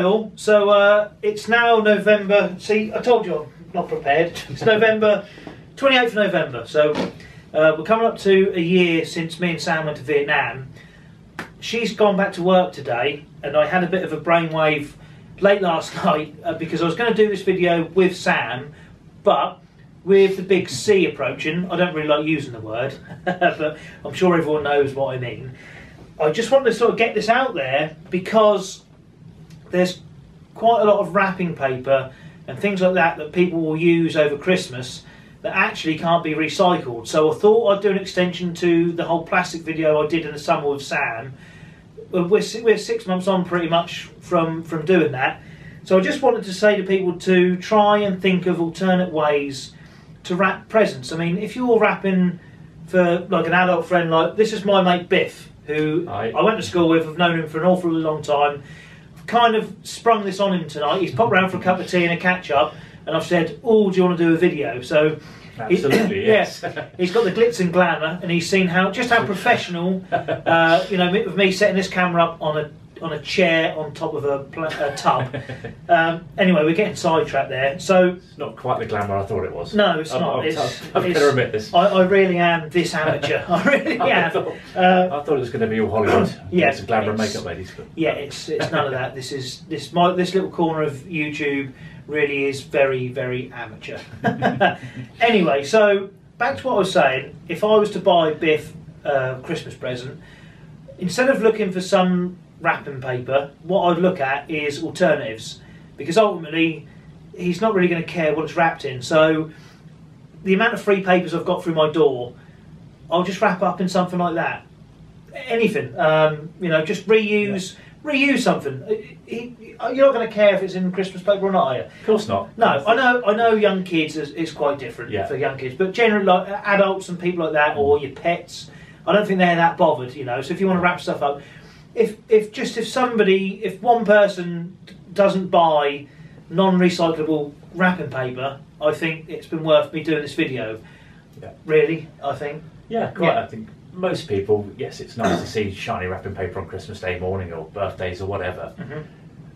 Hi all, so it's now November. See, I told you I'm not prepared. It's November, 28th of November, so we're coming up to a year since me and Sam went to Vietnam. She's gone back to work today, and I had a bit of a brainwave late last night because I was going to do this video with Sam, but with the big C approaching, I don't really like using the word, but I'm sure everyone knows what I mean. I just wanted to sort of get this out there because there's quite a lot of wrapping paper and things like that that people will use over Christmas that actually can't be recycled. So I thought I'd do an extension to the whole plastic video I did in the summer with Sam. We're 6 months on pretty much from doing that. So I just wanted to say to people to try and think of alternate ways to wrap presents. I mean, if you're wrapping for like an adult friend, like this is my mate Biff, who I went to school with, I've known him for an awfully long time. I've kind of sprung this on him tonight. He's popped round for a cup of tea and a catch up, and I've said, oh, do you want to do a video? So absolutely, yes. He's got the glitz and glamour, and he's seen how professional, you know, with me setting this camera up on a chair on top of a tub. Anyway, we're getting sidetracked there. So it's not quite the glamour I thought it was. No, it's not. I'm going to admit this. I really am this amateur. I really am. I thought it was going to be all Hollywood. Yeah, it's glamour and makeup ladies. But yeah, it's none of that. This little corner of YouTube really is very, very amateur. Anyway, so back to what I was saying. If I was to buy Biff a Christmas present, instead of looking for some wrapping paper, what I'd look at is alternatives, because ultimately he's not really going to care what it's wrapped in. So the amount of free papers I've got through my door, I'll just wrap up in something like that. Anything, you know, just reuse something. You're not going to care if it's in Christmas paper or not, are you? Of course not. No, I know young kids is quite different for young kids, but generally like adults and people like that, or your pets, I don't think they're that bothered, you know. So if you want to wrap stuff up, if one person doesn't buy non-recyclable wrapping paper, I think it's been worth me doing this video. Yeah. Really, I think. Yeah, quite. Yeah. I think most people, yes, it's nice to see shiny wrapping paper on Christmas Day morning or birthdays or whatever. Mm-hmm.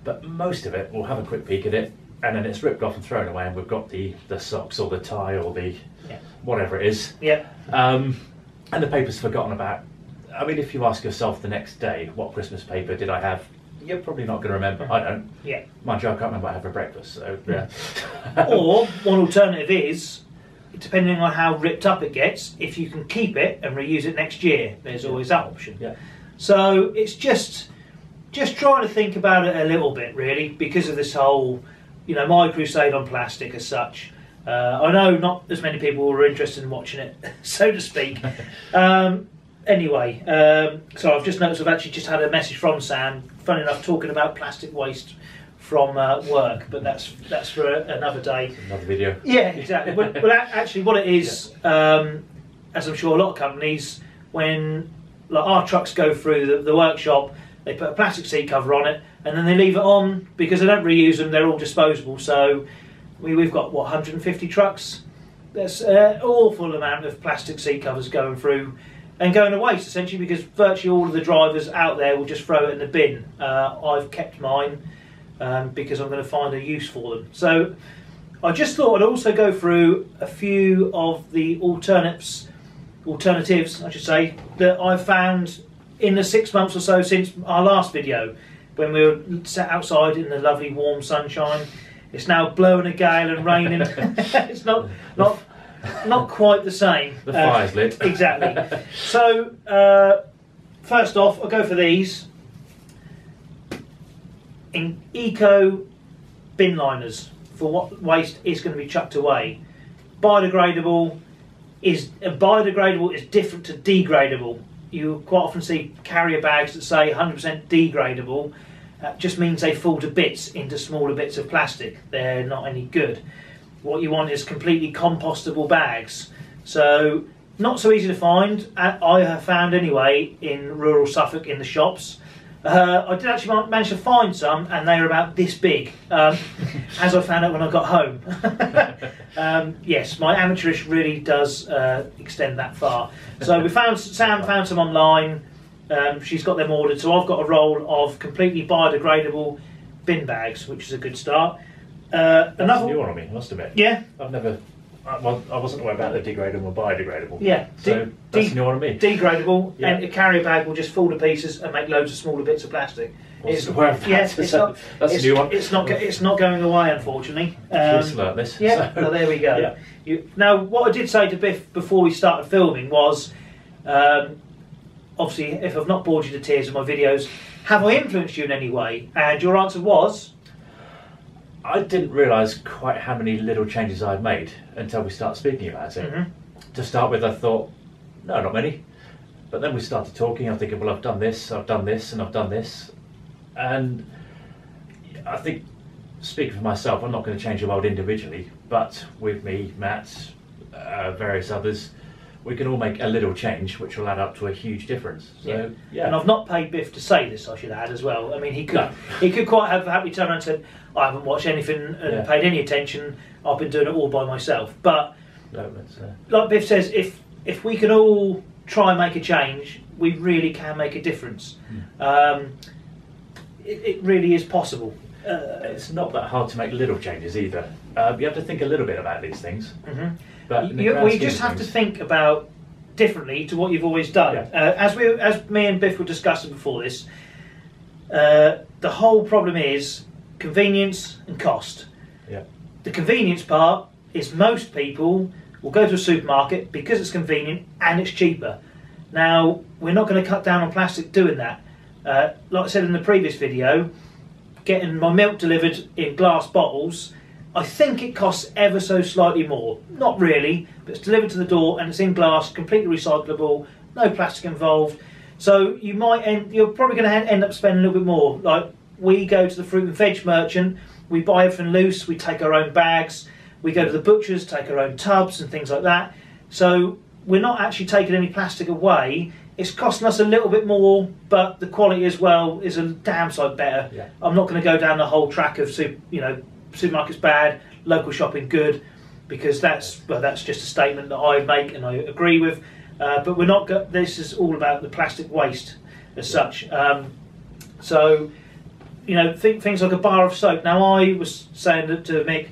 But most of it, we'll have a quick peek at it, and then it's ripped off and thrown away, and we've got the socks or the tie or the whatever it is. Yeah. And the paper's forgotten about. I mean, if you ask yourself the next day, what Christmas paper did I have? You're probably not going to remember. I don't. Yeah. Mind you, I can't remember what I had for breakfast. So yeah. Or one alternative is, depending on how ripped up it gets, if you can keep it and reuse it next year, there's always that option. Yeah. So it's just trying to think about it a little bit, really, because of this whole, you know, my crusade on plastic as such. I know not as many people were interested in watching it, so to speak. Anyway, so I've just noticed I've actually just had a message from Sam, funny enough, talking about plastic waste from work, but that's for another day. Another video. Yeah, exactly. Well, actually, what it is, as I'm sure a lot of companies, when like our trucks go through the workshop, they put a plastic seat cover on it, and then they leave it on because they don't reuse them. They're all disposable. So we've got what, 150 trucks. There's an awful amount of plastic seat covers going through and going to waste, essentially, because virtually all of the drivers out there will just throw it in the bin. I've kept mine because I'm going to find a use for them. So I just thought I'd also go through a few of the alternatives, I should say, that I've found in the 6 months or so since our last video, when we were sat outside in the lovely warm sunshine. It's now blowing a gale and raining. It's not quite the same. The fire's lit. Exactly. So, first off, I'll go for these. In eco bin liners for what waste is going to be chucked away. Biodegradable is different to degradable. You quite often see carrier bags that say 100% degradable. That just means they fall to bits into smaller bits of plastic. They're not any good. What you want is completely compostable bags. So not so easy to find. I have found anyway in rural Suffolk in the shops. I did actually manage to find some, and they were about this big, as I found out when I got home. Yes, my amateurish really does extend that far. So Sam found some online. She's got them ordered, so I've got a roll of completely biodegradable bin bags, which is a good start. That's Another a new one on me, I must admit. Yeah. I've never. Well, I wasn't aware about the degradable and biodegradable. Yeah. So that's a new one on me. Degradable, Yeah. and a carrier bag will just fall to pieces and make loads of smaller bits of plastic. It's aware of that. Yes, it's not. That's a new one. It's not going away, unfortunately. Just learnt this. Yeah. So. Well, there we go. Yeah. Now, what I did say to Biff before we started filming was, obviously, if I've not bored you to tears in my videos, have I influenced you in any way? And your answer was. I didn't realise quite how many little changes I'd made until we started speaking about it. Mm-hmm. To start with, I thought, no, not many. But then we started talking, I'm thinking, well, I've done this, and I've done this. And I think, speaking for myself, I'm not going to change the world individually, but with me, Matt, various others, we can all make a little change which will add up to a huge difference. So, yeah. And I've not paid Biff to say this, I should add as well. I mean, he could quite have happily turned around and said, I haven't watched anything and paid any attention, I've been doing it all by myself. But No, like Biff says, if we can all try and make a change, we really can make a difference. It really is possible. It's not that hard to make little changes either. You have to think a little bit about these things. Mm-hmm. But we just have to think about differently to what you've always done. As me and Biff were discussing before this, the whole problem is convenience and cost. Yeah. The convenience part is most people will go to a supermarket because it's convenient and it's cheaper. Now, we're not going to cut down on plastic doing that. Like I said in the previous video, getting my milk delivered in glass bottles, I think it costs ever so slightly more. Not really, but it's delivered to the door and it's in glass, completely recyclable, no plastic involved. So you're probably going to end up spending a little bit more. Like, we go to the fruit and veg merchant, we buy everything loose, we take our own bags, we go to the butchers, take our own tubs and things like that. So we're not actually taking any plastic away. It's costing us a little bit more, but the quality as well is a damn sight better. Yeah. I'm not going to go down the whole track of supermarkets bad, local shopping good, because that's just a statement that I make and I agree with. But we're not. This is all about the plastic waste as such. So, things like a bar of soap. Now, I was saying that to Mick,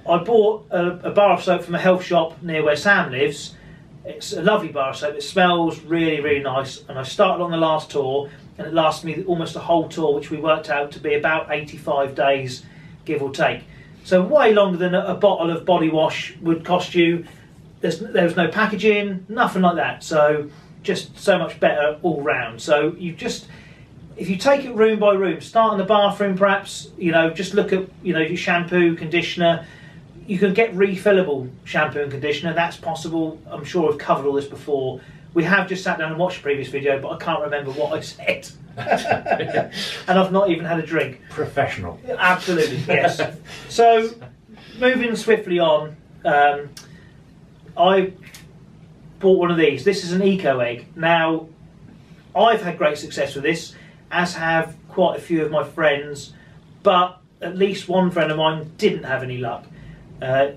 I bought a bar of soap from a health shop near where Sam lives. It's a lovely bar of soap. It smells really, really nice. And I started on the last tour, and it lasted me almost a whole tour, which we worked out to be about 85 days, give or take. So way longer than a bottle of body wash would cost you. There was no packaging, nothing like that. So just so much better all round. So if you take it room by room, start in the bathroom perhaps, just look at, your shampoo, conditioner. You can get refillable shampoo and conditioner, that's possible. I'm sure I've covered all this before. We have just sat down and watched the previous video, but I can't remember what I said. And I've not even had a drink. Professional. Absolutely, yes. So, moving swiftly on, I bought one of these. This is an eco egg. Now, I've had great success with this, as have quite a few of my friends, but at least one friend of mine didn't have any luck.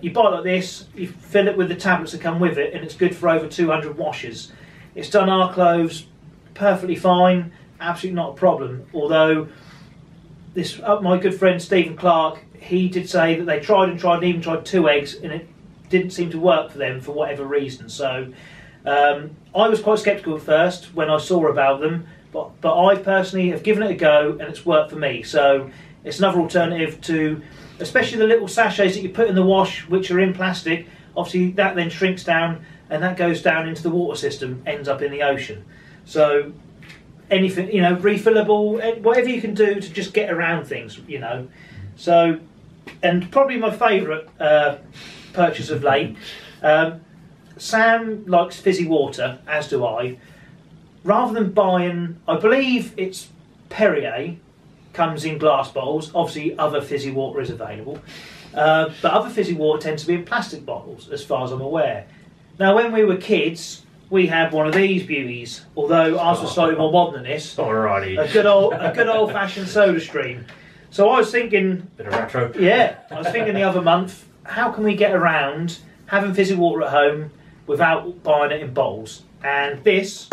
You buy it like this, you fill it with the tablets that come with it, and it's good for over 200 washes. It's done our clothes perfectly fine, absolutely not a problem. Although my good friend Stephen Clark, he did say that they tried and even tried 2 eggs, and it didn't seem to work for them for whatever reason. So I was quite sceptical at first when I saw about them, but I personally have given it a go and it's worked for me. So it's another alternative to, especially the little sachets that you put in the wash, which are in plastic. Obviously that then shrinks down and that goes down into the water system, ends up in the ocean. So anything, refillable, whatever you can do to just get around things, So, and probably my favourite purchase of late, Sam likes fizzy water, as do I. Rather than buying, I believe it's Perrier, comes in glass bottles. Obviously other fizzy water is available, but other fizzy water tends to be in plastic bottles as far as I'm aware. Now when we were kids we had one of these beauties, although ours was slightly more modern than this. Alrighty. A good old fashioned soda stream. So I was thinking, bit of retro. Yeah, I was thinking the other month, how can we get around having fizzy water at home without buying it in bottles? And this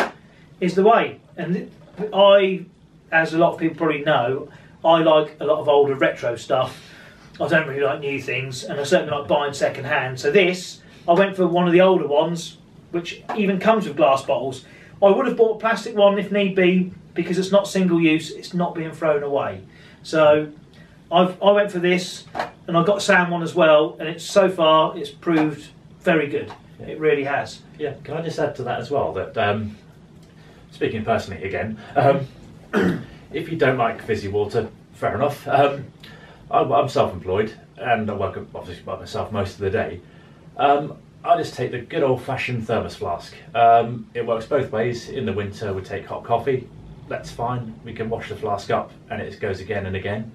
is the way. And I, as a lot of people probably know, I like a lot of older retro stuff. I don't really like new things, and I certainly like buying second hand. So this, I went for one of the older ones, which even comes with glass bottles. I would have bought a plastic one if need be, because it's not single use, it's not being thrown away. So I went for this, and I got Sam one as well, and so far it's proved very good. Yeah. It really has. Yeah, can I just add to that as well that, speaking personally again, if you don't like fizzy water, fair enough. I'm self-employed and I work obviously by myself most of the day. I just take the good old-fashioned thermos flask. It works both ways. In the winter we take hot coffee, that's fine. We can wash the flask up and it goes again and again.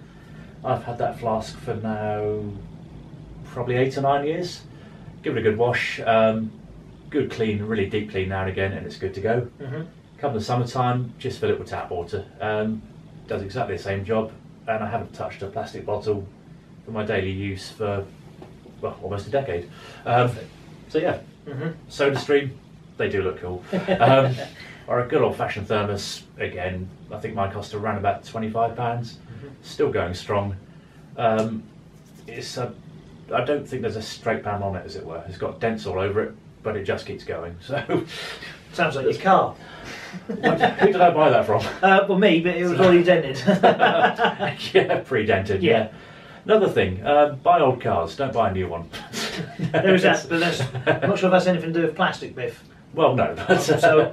I've had that flask for now probably 8 or 9 years. Give it a good wash, good clean, really deep clean now and again, and it's good to go. Come the summertime, just fill it with tap water. Does exactly the same job, and I haven't touched a plastic bottle for my daily use for, well, almost a decade. So yeah, SodaStream, they do look cool. Or a good old-fashioned thermos, again, I think mine cost around about £25. Still going strong. I don't think there's a straight pan on it, as it were. It's got dents all over it, but it just keeps going. So sounds like your car. Who did I buy that from? Well, me, but it was already dented. Yeah, pre-dented. Yeah. Another thing, buy old cars. Don't buy a new one. There is that, but I'm not sure if that's anything to do with plastic, Biff. Well, no. So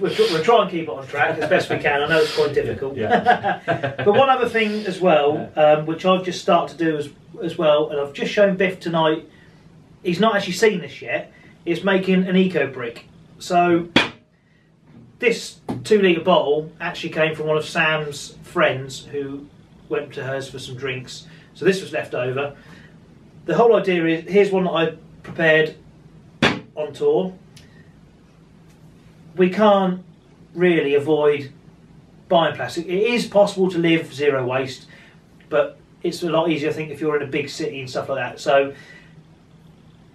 we'll try and keep it on track as best we can. I know it's quite difficult. Yeah. But one other thing as well, which I've just started to do as well, and I've just shown Biff tonight, he's not actually seen this yet, is making an eco brick. So this 2 litre bottle actually came from one of Sam's friends who went to hers for some drinks. So this was left over. The whole idea is, here's one that I prepared on tour. We can't really avoid buying plastic. It is possible to live zero waste, but it's a lot easier, I think, if you're in a big city and stuff like that. So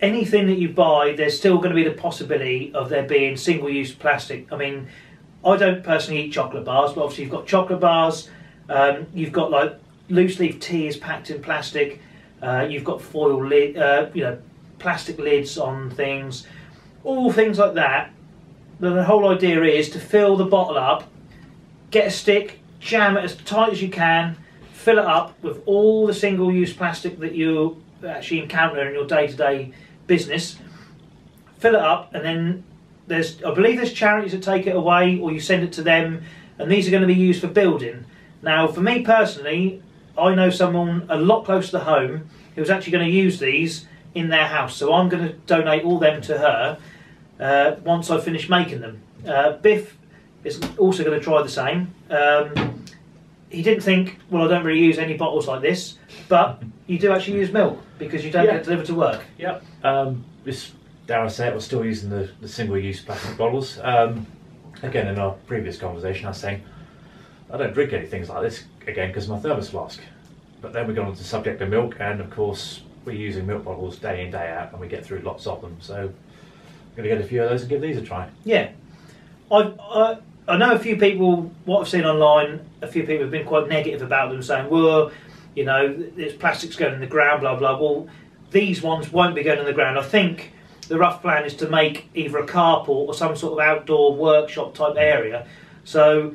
anything that you buy, there's still going to be the possibility of there being single-use plastic. I mean, I don't personally eat chocolate bars, but obviously you've got chocolate bars, you've got like loose leaf tea is packed in plastic, you've got foil lid, plastic lids on things, all things like that. The whole idea is to fill the bottle up, get a stick, jam it as tight as you can, fill it up with all the single-use plastic that you actually encounter in your day-to-day business, fill it up, and then I believe there's charities that take it away, or you send it to them, and these are going to be used for building. Now, for me personally, I know someone a lot closer to home who's actually going to use these in their house, so I'm going to donate all them to her once I finish making them. Biff is also going to try the same. He didn't think, well, I don't really use any bottles like this, but you do actually use milk because you don't get it delivered to work. Yeah. Dare I say it, we're still using the single-use plastic bottles. Again, in our previous conversation, I was saying I don't drink any things like this again because of my thermos flask. But then we got on to the subject of milk, and of course we're using milk bottles day in, day out, and we get through lots of them. So I'm going to get a few of those and give these a try. Yeah. I know a few people, what I've seen online, a few people have been quite negative about them, saying, well, you know, there's plastics going in the ground, blah, blah. Well, these ones won't be going in the ground. I think the rough plan is to make either a carport or some sort of outdoor workshop type area. So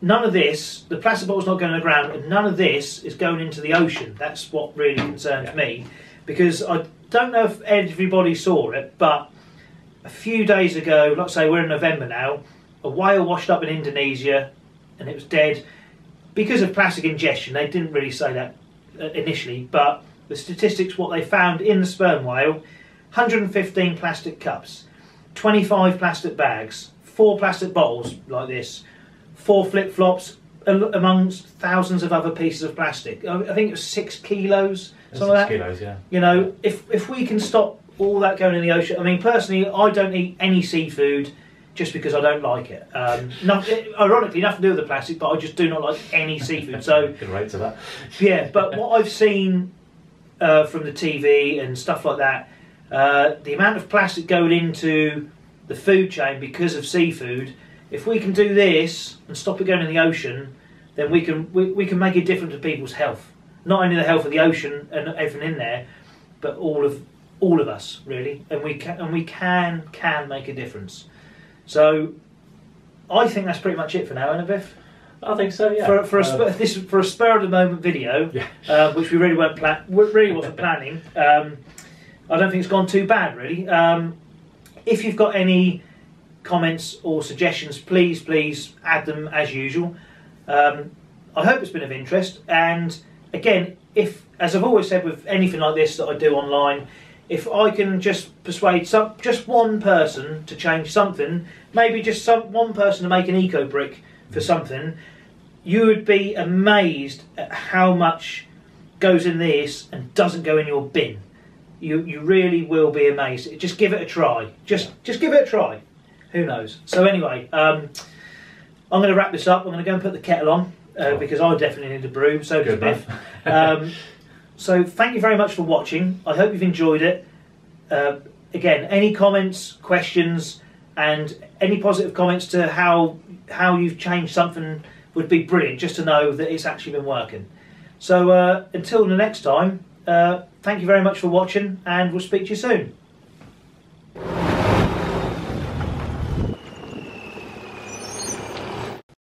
none of this, the plastic bottle's not going in the ground, and none of this is going into the ocean. That's what really concerns me, because I don't know if everybody saw it, but a few days ago, like I say, we're in November now, a whale washed up in Indonesia and it was dead because of plastic ingestion. They didn't really say that initially, but the statistics, what they found in the sperm whale, 115 plastic cups, 25 plastic bags, 4 plastic bottles like this, 4 flip-flops, amongst thousands of other pieces of plastic. I think it was 6 kilos, something like that. 6 kilos, yeah. You know, if we can stop all that going in the ocean. I mean, personally, I don't eat any seafood just because I don't like it. Ironically, nothing to do with the plastic, but I just do not like any seafood. So can relate to that. Yeah, but what I've seen from the TV and stuff like that, the amount of plastic going into the food chain because of seafood, if we can do this and stop it going in the ocean, then we can make a difference to people's health. Not only the health of the ocean and everything in there, but all of us really, and we can make a difference. So I think that's pretty much it for now, isn't it, Biff? I think so, yeah. For a spur of the moment video, yeah. Which we really wasn't planning. I don't think it's gone too bad, really. If you've got any comments or suggestions, please add them as usual. I hope it's been of interest. And again, if, as I've always said with anything like this that I do online, if I can just persuade just one person to change something, maybe just one person to make an eco brick for something, you would be amazed at how much goes in this and doesn't go in your bin. You really will be amazed. Just give it a try. Just give it a try. Who knows? So anyway, I'm going to wrap this up. I'm going to go and put the kettle on because I definitely need a brew. So does Biff. So thank you very much for watching. I hope you've enjoyed it. Again, any comments, questions, and any positive comments to how you've changed something would be brilliant, just to know that it's actually been working. So until the next time, thank you very much for watching, and we'll speak to you soon.